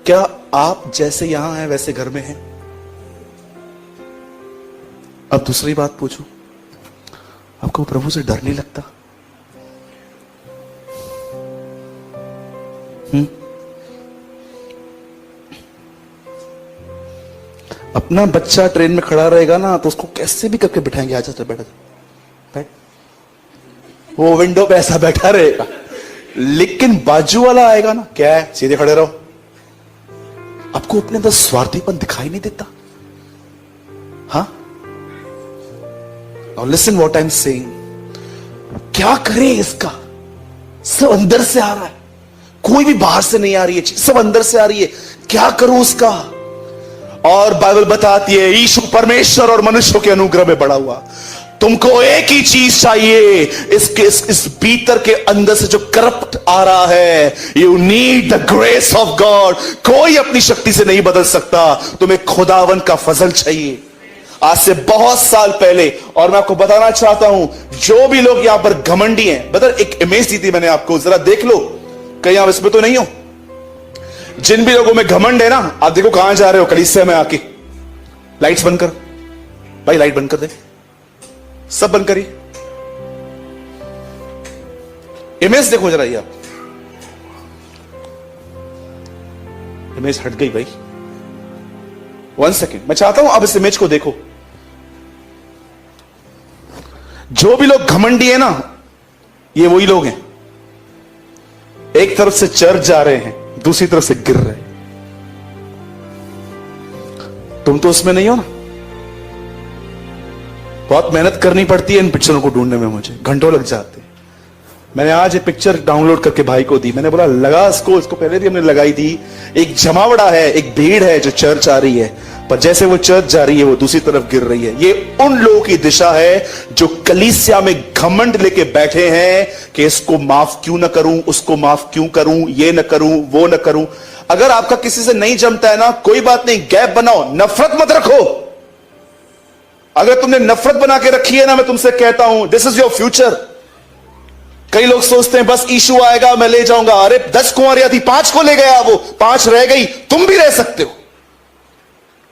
क्या आप जैसे यहां हैं वैसे घर में हैं? अब दूसरी बात पूछूं, आपको प्रभु से डर नहीं लगता? अपना बच्चा ट्रेन में खड़ा रहेगा ना तो उसको कैसे भी करके बिठाएंगे, आजा तो बैठ बैठ, वो विंडो पे ऐसा बैठा रहेगा। लेकिन बाजू वाला आएगा ना, क्या है सीधे खड़े रहो। आपको अपने अंदर स्वार्थीपन दिखाई नहीं देता? हाँ, now listen what I am saying. क्या करें इसका? सब अंदर से आ रहा है, कोई भी बाहर से नहीं आ रही है चीज, सब अंदर से आ रही है। क्या करूं उसका? और बाइबल बताती है यीशु परमेश्वर और मनुष्यों के अनुग्रह में बड़ा हुआ। तुमको एक ही चीज चाहिए, इस भीतर के अंदर से जो करप्ट आ रहा है, you need the grace of God. कोई अपनी शक्ति से नहीं बदल सकता, तुम्हें खुदावन का फजल चाहिए। आज से बहुत साल पहले, और मैं आपको बताना चाहता हूं, जो भी लोग यहां पर घमंडी हैं, बता एक इमेज दी थी मैंने आपको, जरा देख लो, कहीं आप इसमें तो नहीं हो। जिन भी लोगों में घमंड है ना, आप देखो कहां जा रहे हो, कलीसिया में आके। लाइट्स बंद कर भाई, लाइट बंद कर दे, सब बंद करिए। इमेज देखो जरा, ये आप इमेज हट गई भाई, 1 सेकेंड, मैं चाहता हूं आप इस इमेज को देखो। जो भी लोग घमंडी है ना, ये वही लोग हैं। एक तरफ से चर्च जा रहे हैं, दूसरी तरफ से गिर रहे हैं। तुम तो उसमें नहीं हो ना। बहुत मेहनत करनी पड़ती है इन पिक्चरों को ढूंढने में, मुझे घंटों लग जाते हैं। मैंने आज ये पिक्चर डाउनलोड करके भाई को दी, मैंने बोला लगा इसको पहले भी हमने लगाई थी। एक जमावड़ा है, एक भीड़ है जो चर्च आ रही है, पर जैसे वो चर्च जा रही है वो दूसरी तरफ गिर रही है। ये उन लोगों की दिशा है जो कलीसिया में घमंड लेके बैठे हैं कि इसको माफ क्यों ना करूं, उसको माफ क्यों करूं, ये ना करूं, वो ना करूं। अगर आपका किसी से नहीं जमता है ना, कोई बात नहीं, गैप बनाओ, नफरत मत रखो। अगर तुमने नफरत बना के रखी है ना, मैं तुमसे कहता हूं, दिस इज योर फ्यूचर। कई लोग सोचते हैं बस यीशु आएगा मैं ले जाऊंगा। अरे 10 कुंवारियां थी, 5 को ले गया, वो 5 रह गई, तुम भी रह सकते हो।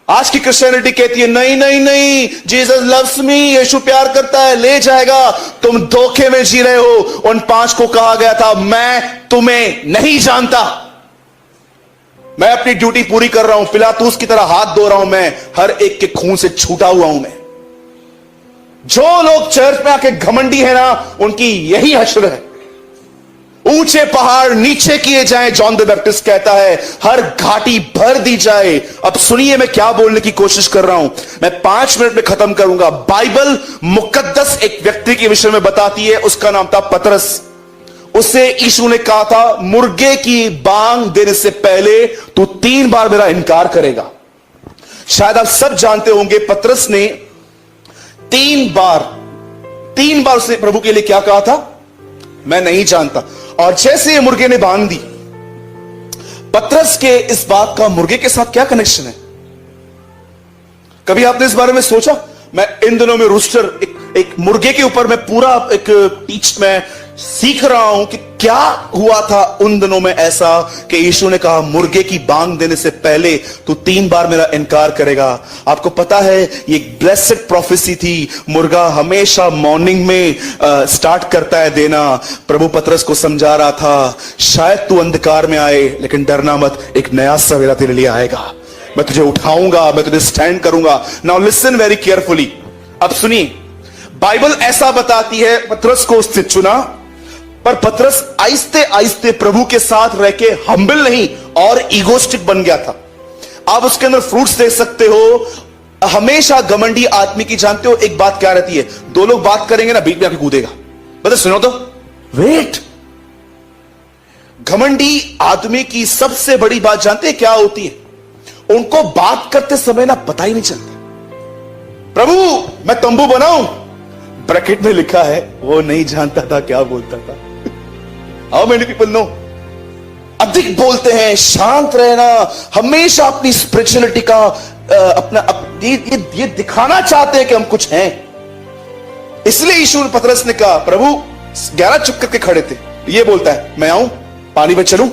आज की क्रिश्चियनिटी कहती है नहीं नहीं नहीं, जीसस लव्स मी, यीशु प्यार करता है, ले जाएगा। तुम धोखे में जी रहे हो। उन 5 को कहा गया था मैं तुम्हें नहीं जानता, मैं अपनी ड्यूटी पूरी कर रहा हूं, पिलातूस की तरह हाथ धो रहा हूं, मैं हर एक के खून से छूटा हुआ हूं। मैं जो लोग चर्च में आके घमंडी है ना, उनकी यही हश्र है। ऊंचे पहाड़ नीचे किए जाएं, जॉन द बैप्टिस्ट कहता है, हर घाटी भर दी जाए। अब सुनिए मैं क्या बोलने की कोशिश कर रहा हूं, मैं 5 मिनट में खत्म करूंगा। बाइबल मुकद्दस एक व्यक्ति के विषय में बताती है, उसका नाम था पतरस। उसे यीशु ने कहा था मुर्गे की बांग देने से पहले तू 3 बार मेरा इनकार करेगा। शायद आप सब जानते होंगे, पतरस ने 3 बार उसने प्रभु के लिए क्या कहा था, मैं नहीं जानता। और जैसे ये मुर्गे ने बांध दी, पतरस के इस बात का मुर्गे के साथ क्या कनेक्शन है? कभी आपने इस बारे में सोचा? मैं इन दिनों में रूस्टर एक मुर्गे के ऊपर मैं पूरा मैं सीख रहा हूं कि क्या हुआ था उन दिनों में ऐसा कि यीशु ने कहा मुर्गे की बांग देने से पहले तू 3 बार मेरा इनकार करेगा। आपको पता है ये एक ब्लेसेड प्रोफेसी थी। मुर्गा हमेशा मॉर्निंग में स्टार्ट करता है देना। प्रभु पतरस को समझा रहा था शायद तू अंधकार में आए, लेकिन डरना मत, एक नया सवेरा तेरे लिए आएगा, मैं तुझे उठाऊंगा, मैं तुझे स्टैंड करूंगा। Now listen very carefully. अब सुनिए, बाइबल ऐसा बताती है पतरस को उससे चुना, पर पतरस आहिस्ते आहिस्ते प्रभु के साथ रह के हम्बल नहीं और ईगोस्टिक बन गया था। आप उसके अंदर फ्रूट्स देख सकते हो। हमेशा घमंडी आदमी की जानते हो एक बात क्या रहती है, 2 लोग बात करेंगे ना, बीच में आके कूदेगा। बता सुनो तो, वेट। घमंडी आदमी की सबसे बड़ी बात जानते हैं क्या होती है? उनको बात करते समय ना पता ही नहीं चलता। प्रभु मैं तंबू बनाऊं, ब्रैकेट में लिखा है, वो नहीं जानता था क्या बोलता था। How many people know? अधिक बोलते हैं, शांत रहना, हमेशा अपनी स्पिरिचुअलिटी का ये दिखाना चाहते हैं कि हम कुछ हैं। इसलिए यीशु पतरस ने कहा, प्रभु 11 चुप करके खड़े थे, ये बोलता है मैं आऊं, पानी में चलूं,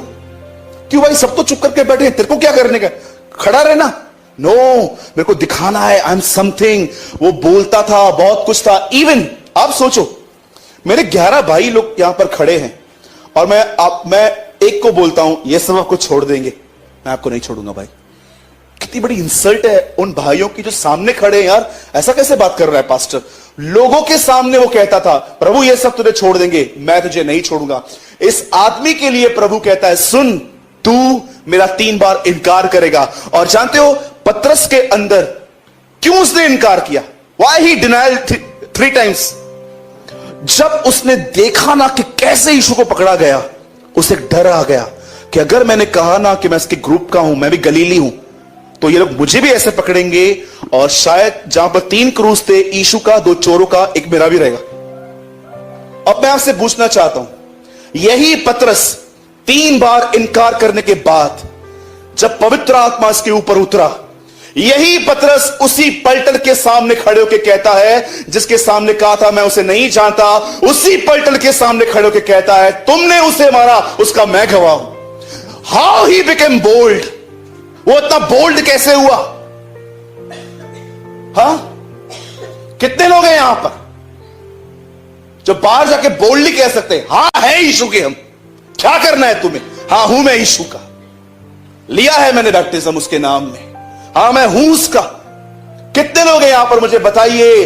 क्यों भाई, सब तो चुप करके बैठे हैं, तेरे को क्या करने का, खड़ा रहना। नो, मेरे को दिखाना है आई एम समथिंग। वो बोलता था, बहुत कुछ था। इवन आप सोचो, मेरे 11 भाई लोग यहां पर खड़े हैं और मैं एक को बोलता हूं ये सब आपको छोड़ देंगे, मैं आपको नहीं छोड़ूंगा भाई। कितनी बड़ी इंसल्ट है उन भाइयों की जो सामने खड़े हैं। यार ऐसा कैसे बात कर रहा है पास्टर, लोगों के सामने वो कहता था प्रभु ये सब तुझे छोड़ देंगे, मैं तुझे नहीं छोड़ूंगा। इस आदमी के लिए प्रभु कहता है सुन, तू मेरा 3 बार इनकार करेगा। और जानते हो पतरस के अंदर क्यों उसने इनकार किया, वाई ही डिनाइड 3 टाइम्स। जब उसने देखा ना कि कैसे यीशु को पकड़ा गया, उसे डर आ गया कि अगर मैंने कहा ना कि मैं इसके ग्रुप का हूं, मैं भी गलीली हूं, तो ये लोग मुझे भी ऐसे पकड़ेंगे और शायद जहां पर 3 क्रूस थे, यीशु का, 2 चोरों का, एक मेरा भी रहेगा। अब मैं आपसे पूछना चाहता हूं, यही पतरस 3 बार इनकार करने के बाद जब पवित्र आत्मा इसके ऊपर उतरा, यही पतरस उसी पलटन के सामने खड़े होकर कहता है जिसके सामने कहा था मैं उसे नहीं जानता, उसी पलटन के सामने खड़े होकर कहता है तुमने उसे मारा, उसका मैं गवाह हूं। हाउ ही बिकेम बोल्ड, वो इतना बोल्ड कैसे हुआ? हाँ, कितने लोग हैं यहां पर जो बाहर जाके बोल्डली कह सकते हैं हाँ है यीशु के हम, क्या करना है तुम्हें? हाँ हूं मैं यीशु का, लिया है मैंने बैप्टिज्म उसके नाम में, हाँ मैं हूं उसका। कितने लोग हैं यहां पर, मुझे बताइए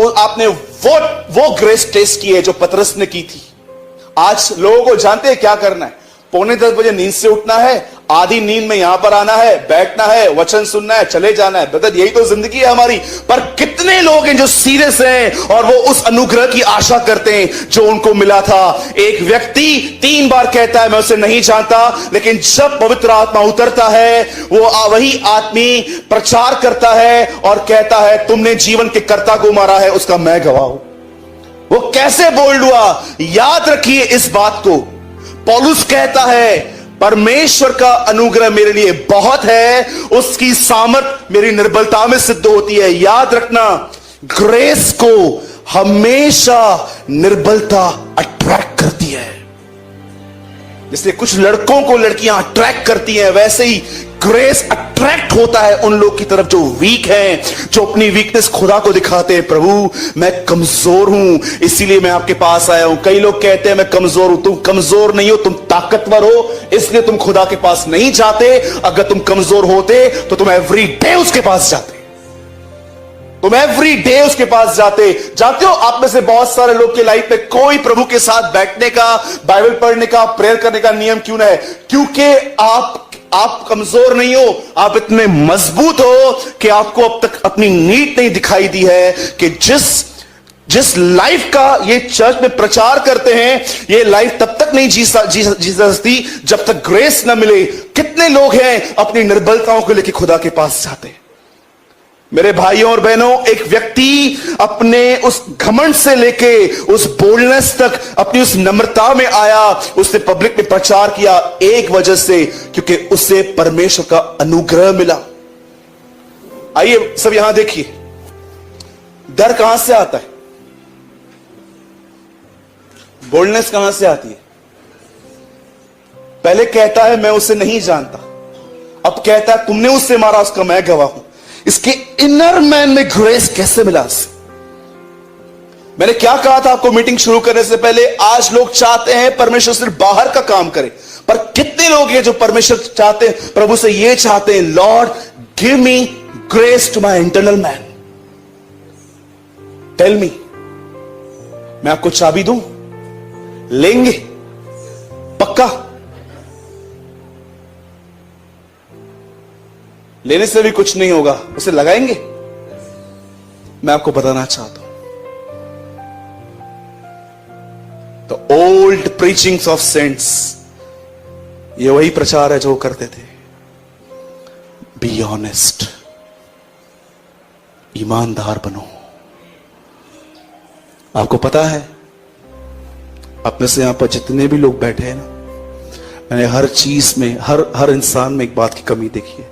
आपने वो ग्रेस टेस्ट की है जो पतरस ने की थी। आज लोगों को जानते हैं क्या करना है, 9:45 बजे नींद से उठना है, आधी नींद में यहां पर आना है, बैठना है, वचन सुनना है, चले जाना है। ब्रदर यही तो जिंदगी है हमारी। पर कितने लोग हैं जो सीरियस हैं और वो उस अनुग्रह की आशा करते हैं जो उनको मिला था। एक व्यक्ति 3 बार कहता है मैं उसे नहीं जानता, लेकिन जब पवित्र आत्मा उतरता है वो वही आदमी प्रचार करता है और कहता है तुमने जीवन के कर्ता को मारा है, उसका मैं गवाह हूं। वो कैसे बोल्ड हुआ, याद रखिए इस बात को। पौलुस कहता है परमेश्वर का अनुग्रह मेरे लिए बहुत है, उसकी सामर्थ मेरी निर्बलता में सिद्ध होती है। याद रखना, ग्रेस को हमेशा निर्बलता अट्रैक्ट करती है। जैसे कुछ लड़कों को लड़कियां अट्रैक्ट करती हैं, वैसे ही ग्रेस अट्रैक्ट होता है उन लोग की तरफ जो वीक हैं, जो अपनी वीकनेस खुदा को दिखाते हैं। प्रभु मैं कमजोर हूं, इसीलिए मैं आपके पास आया हूं। कई लोग कहते हैं मैं कमजोर हूं, तुम कमजोर नहीं हो, तुम ताकतवर हो, इसलिए तुम खुदा के पास नहीं जाते। अगर तुम कमजोर होते तो तुम एवरी डे उसके पास जाते, तुम एवरी डे उसके पास जाते। जानते हो आप में से बहुत सारे लोग की लाइफ में कोई प्रभु के साथ बैठने का, बाइबल पढ़ने का, प्रेयर करने का नियम क्यों ना है? क्योंकि आप कमजोर नहीं हो, आप इतने मजबूत हो कि आपको अब तक अपनी नीड नहीं दिखाई दी है कि जिस लाइफ का ये चर्च में प्रचार करते हैं, ये लाइफ तब तक नहीं जी सकती जब तक ग्रेस ना मिले। कितने लोग हैं अपनी निर्बलताओं को लेकर खुदा के पास जाते हैं। मेरे भाइयों और बहनों, एक व्यक्ति अपने उस घमंड से लेके उस बोल्डनेस तक, अपनी उस नम्रता में आया, उसने पब्लिक में प्रचार किया, एक वजह से, क्योंकि उसे परमेश्वर का अनुग्रह मिला। आइए सब यहां देखिए, डर कहां से आता है, बोल्डनेस कहां से आती है? पहले कहता है मैं उसे नहीं जानता, अब कहता है तुमने उससे मारा, उसका मैं गवाह हूं। इसके इनर मैन में ग्रेस कैसे मिला? मैंने क्या कहा था आपको मीटिंग शुरू करने से पहले, आज लोग चाहते हैं परमेश्वर सिर्फ बाहर का काम करे, पर कितने लोग हैं जो परमेश्वर चाहते हैं, प्रभु से ये चाहते हैं Lord give me grace to my internal man, tell me, मैं आपको चाबी दूं, लेंगे पक्का? लेने से भी कुछ नहीं होगा, उसे लगाएंगे। मैं आपको बताना चाहता हूं, the old preachings of cents, ये वही प्रचार है जो करते थे। बी ऑनेस्ट, ईमानदार बनो। आपको पता है अपने से यहां पर जितने भी लोग बैठे हैं ना, मैंने हर चीज में, हर इंसान में एक बात की कमी देखी है,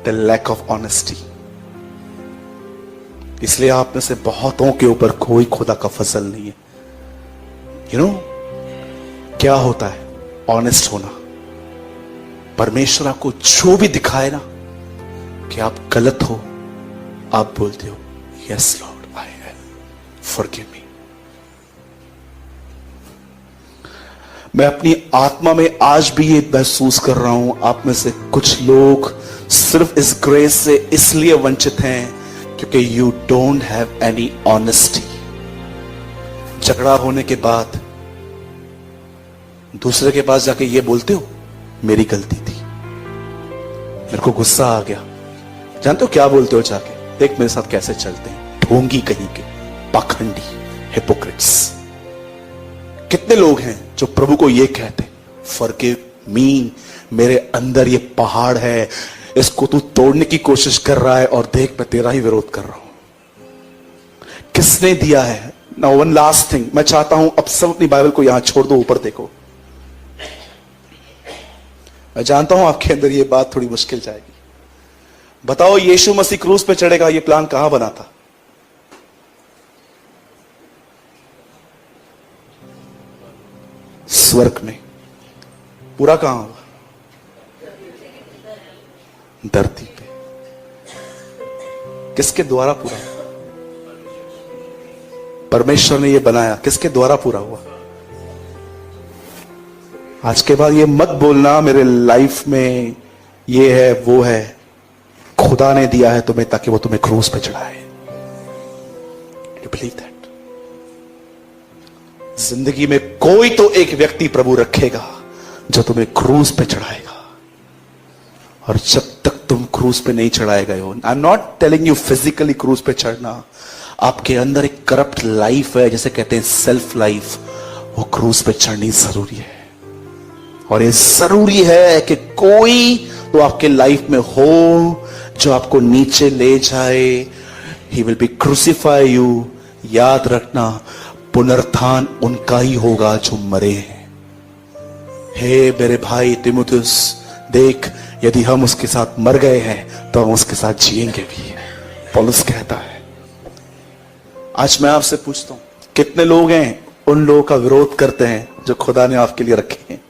द लैक ऑफ ऑनेस्टी। इसलिए आप में से बहुतों के ऊपर कोई खुदा का फजल नहीं है। यू नो क्या होता है ऑनेस्ट होना? परमेश्वर आपको जो भी दिखाए ना कि आप गलत हो, आप बोलते हो yes Lord I am, forgive me. मैं अपनी आत्मा में आज भी ये महसूस कर रहा हूं, आप में से कुछ लोग सिर्फ इस ग्रेस से इसलिए वंचित हैं क्योंकि you don't have any honesty. झगड़ा होने के बाद दूसरे के पास जाके ये बोलते हो मेरी गलती थी, मेरे को गुस्सा आ गया। जानते हो क्या बोलते हो जाके? देख मेरे साथ कैसे चलते हैं, ढोंगी कहीं के, पाखंडी, हिपोक्रिट्स। कितने लोग हैं जो प्रभु को ये कहते फॉरगिव मी, मेरे अंदर ये पहाड़ है, इसको तू तोड़ने की कोशिश कर रहा है और देख मैं तेरा ही विरोध कर रहा हूं। किसने दिया है? नाउ वन लास्ट थिंग, मैं चाहता हूं अब सब अपनी बाइबल को यहां छोड़ दो, ऊपर देखो। मैं जानता हूं आपके अंदर ये बात थोड़ी मुश्किल जाएगी। बताओ यीशु मसीह क्रूस पे चढ़ेगा, ये प्लान कहां बना था? स्वर्ग में। पूरा कहां हुआ? धरती पे। किसके द्वारा पूरा? परमेश्वर ने ये बनाया, किसके द्वारा पूरा हुआ? आज के बाद ये मत बोलना मेरे लाइफ में ये है वो है, खुदा ने दिया है तुम्हें ताकि वो तुम्हें क्रूस पे चढ़ाए। You believe that? जिंदगी में कोई तो एक व्यक्ति प्रभु रखेगा जो तुम्हें क्रूस पे चढ़ाएगा, और जब तक तुम क्रूस पे नहीं चढ़ाए गए हो, I am not telling you physically क्रूस पे चढ़ना, आपके अंदर एक करप्ट लाइफ है, जैसे कहते हैं सेल्फ लाइफ, वो क्रूस पे चढ़नी जरूरी है। और ये जरूरी है कि कोई तो आपके लाइफ में हो जो आपको नीचे ले जाए। He will be crucify you. याद रखना, पुनरुत्थान उनका ही होगा जो मरे हैं। हे मेरे भाई तिमुथियुस, देख यदि हम उसके साथ मर गए हैं तो हम उसके साथ जिएंगे भी, पौलुस कहता है। आज मैं आपसे पूछता हूं, कितने लोग हैं उन लोगों का विरोध करते हैं जो खुदा ने आपके लिए रखे हैं?